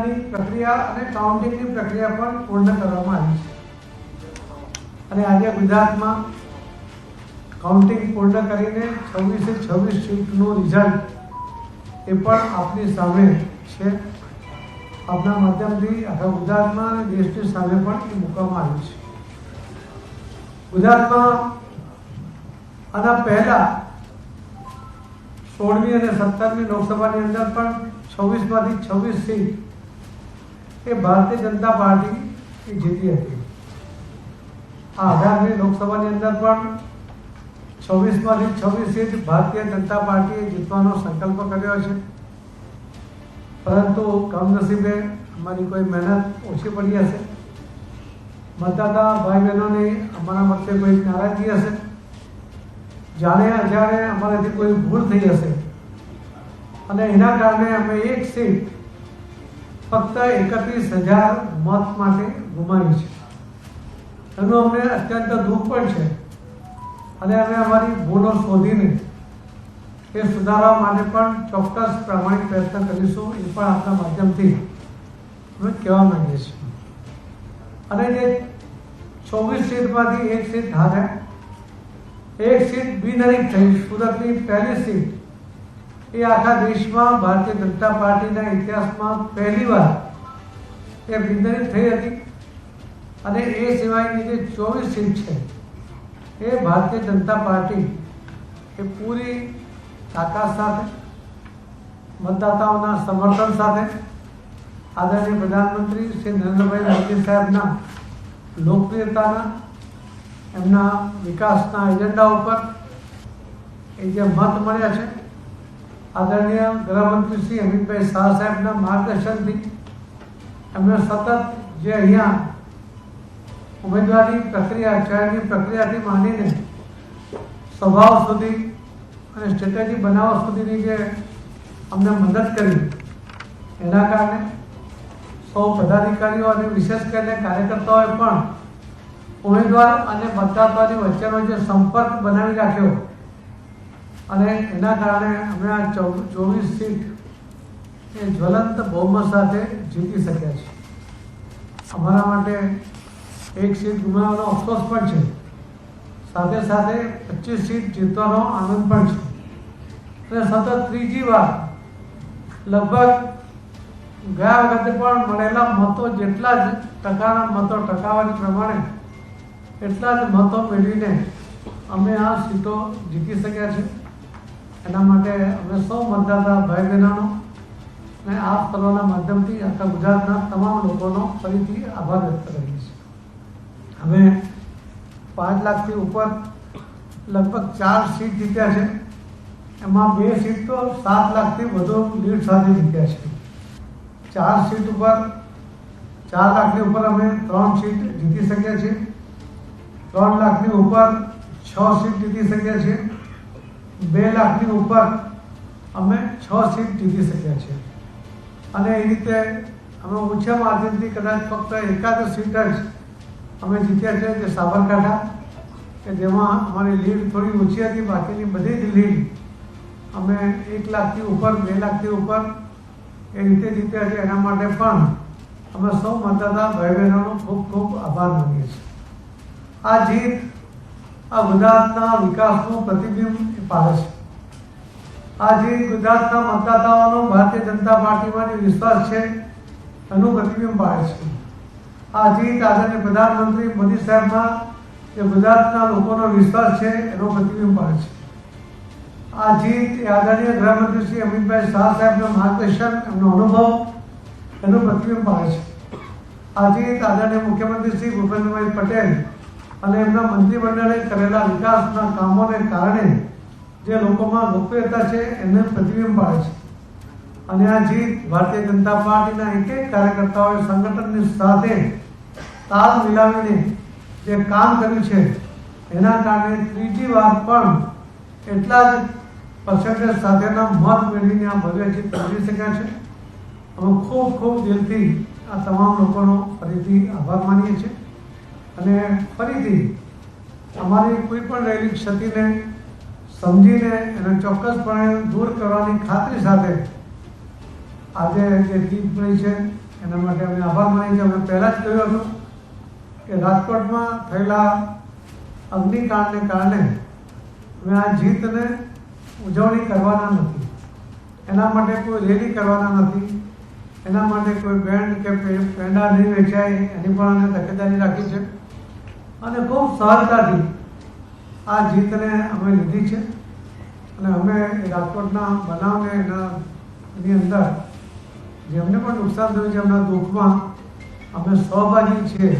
મતદાનની પ્રક્રિયા અને કાઉન્ટિંગની પ્રક્રિયા પણ પૂર્ણ કરવામાં આવી છે અને આજે ગુજરાતમાં કાઉન્ટિંગ પૂર્ણ કરીને 26 સીટનું રિઝલ્ટ એ પણ આપની સામે છે। આપના માધ્યમથી આખા ગુજરાતમાં અને દેશની સામે પણ એ મૂકવામાં આવ્યું છે। ગુજરાતમાં આના પહેલા 16મી અને 17મી લોકસભાની અંદર પણ 26માંથી 26 સીટ એ ભારતીય જનતા પાર્ટી જીતી હતી। આ 18મી લોકસભાની અંદર પણ 26માંથી 26 સીટ ભારતીય જનતા પાર્ટીએ જીતવાનો સંકલ્પ કર્યો છે, પરંતુ કમનસીબે અમારી કોઈ મહેનત ઓછી પડી હશે, મતદાતા ભાઈ બહેનોની અમારા વખતે કોઈ નારાજગી હશે, જાણે અજાણે અમારાથી કોઈ ભૂલ થઈ હશે અને એના કારણે અમે એક સીટ ફક્ત 31,000 મત માટે ગુમાવી છે। એનું અમને અત્યંત દુઃખ પણ છે અને અમે અમારી ભૂલો શોધીને એ સુધારવા માટે પણ ચોક્કસ પ્રામાણિક પ્રયત્ન કરીશું, એ પણ આપણા માધ્યમથી અમે કહેવા માંગીએ છીએ। અને જે 24 સીટમાંથી એક સીટ હાર્યા, એક સીટ બિનહરીફ થઈ, સુરતની પહેલી સીટ એ આખા દેશમાં ભારતીય જનતા પાર્ટીના ઇતિહાસમાં પહેલીવાર એ બિનહરીફ થઈ હતી અને એ સિવાયની જે 24 સીટ છે એ ભારતીય જનતા પાર્ટી એ પૂરી તાકાત સાથે, મતદાતાઓના સમર્થન સાથે, આદરણીય પ્રધાનમંત્રી શ્રી નરેન્દ્રભાઈ મોદી સાહેબના લોકપ્રિયતાના, એમના વિકાસના એજન્ડા ઉપર એ જે મત મળ્યા છે, આદરણીય ગૃહમંત્રી શ્રી અમિતભાઈ શાહ સાહેબના માર્ગદર્શનથી એમણે સતત જે અહીંયા ઉમેદવારની પ્રક્રિયા, ચયનની પ્રક્રિયાથી માંડીને સભાઓ સુધી અને સ્ટ્રેટેજી બનાવવા સુધીની જે અમને મદદ કરી, એના કારણે સૌ પદાધિકારીઓ અને વિશેષ કરીને કાર્યકર્તાઓએ પણ ઉમેદવાર અને મતદાતાની વચ્ચેનો જે સંપર્ક બનાવી રાખ્યો અને એના કારણે અમે આ 24 સીટ એ જ્વલંત બહુમત સાથે જીતી શક્યા છે। અમારા માટે એક સીટ ગુમાવવાનો અફસોસ પણ છે, સાથે સાથે 25 સીટ જીતવાનો આનંદ પણ છે અને સતત ત્રીજી વાર લગભગ ગયા વખતે પણ મળેલા મતો જેટલા જ ટકાના મતો, ટકાવારી પ્રમાણે એટલા જ મતો મેળવીને અમે આ સીટો જીતી શક્યા છે। એના માટે અમે સૌ મતદાતા ભાઈ બહેનોનો અને આ પર્વના માધ્યમથી આખા ગુજરાતના તમામ લોકોનો ફરીથી આભાર વ્યક્ત કરીએ છીએ। અમે 5 લાખથી ઉપર લગભગ 4 સીટ જીત્યા છે, એમાં 2 સીટ તો 7 લાખથી વધુ લીડ સાથે જીત્યા છે। 4 સીટ ઉપર 4 લાખની ઉપર અમે 3 સીટ જીતી શક્યા છીએ, 3 લાખની ઉપર 6 સીટ જીતી શક્યા છીએ, 2 લાખની ઉપર અમે 6 સીટ જીતી શક્યા છીએ અને એ રીતે અમે ઓછા માર્જિનથી કદાચ ફક્ત એકાદ સીટ જ અમે જીત્યા છે, જે સાબરકાંઠા, કે જેમાં અમારી લીડ થોડી ઓછી હતી, બાકીની બધી જ લીડ અમે 1 લાખથી ઉપર, 2 લાખથી ઉપર એ રીતે જીત્યા છે। એના માટે પણ અમે સૌ મતદાતા ભાઈ બહેનોનો ખૂબ ખૂબ આભાર માનીએ છીએ। આ જીત આ ગુજરાતના વિકાસનું પ્રતિબિંબ પાડે છે। આ જીત ગુજરાતના મતદાતાઓનો ભારતીય જનતા પાર્ટીમાં જે વિશ્વાસ છે એનું પ્રતિબિંબ પાડે છે। આ જીત આદરણીય પ્રધાનમંત્રી મોદી સાહેબના જે ગુજરાતના લોકોનો વિશ્વાસ છે એનો પ્રતિબિંબ પાડે છે। આ જીત એ આદરણીય ગૃહમંત્રી શ્રી અમિતભાઈ શાહ સાહેબનું માર્ગદર્શન, એમનો અનુભવ એનું પ્રતિબિંબ પાડે છે। આ જીત આદરણીય મુખ્યમંત્રી શ્રી ભૂપેન્દ્રભાઈ પટેલ અને એમના મંત્રીમંડળે કરેલા વિકાસના કામોને કારણે જે લોકોમાં લોકપ્રિયતા છે એને પ્રતિબિંબ પાડે છે અને આ જીત ભારતીય જનતા પાર્ટીના એક કાર્યકર્તાઓએ સંગઠનની સાથે તાલ મિલાવીને જે કામ કર્યું છે એના કારણે ત્રીજી વાર પણ એટલા જ પર્સન્ટેજ સાથેના મત મેળવીને આ ભવ્ય જીત મેળવી શક્યા છે। અમે ખૂબ ખૂબ દિલથી આ તમામ લોકોનો ફરીથી આભાર માનીએ છીએ અને ફરીથી અમારી કોઈ પણ રહેલી ક્ષતિને સમજીને એને ચોક્કસપણે દૂર કરવાની ખાતરી સાથે આજે જે જીત મળી છે એના માટે અમે આભાર માની છે. અમે પહેલાં જ કહ્યું હતું કે રાજકોટમાં થયેલા અગ્નિકાંડને કારણે અમે આ જીતને ઉજવણી કરવાના નથી, એના માટે કોઈ રેલી કરવાના નથી, એના માટે કોઈ બેન્ડ કે પેંડા નહીં વેચાય એની પણ અમે તકેદારી રાખી છે અને ખૂબ સહજતાથી આ જીતને અમે લીધી છે. અને અમે રાજકોટના બનાવને એની અંદર જેમને પણ નુકસાન થયું છે એમના દુઃખમાં અમે સહભાગી છીએ.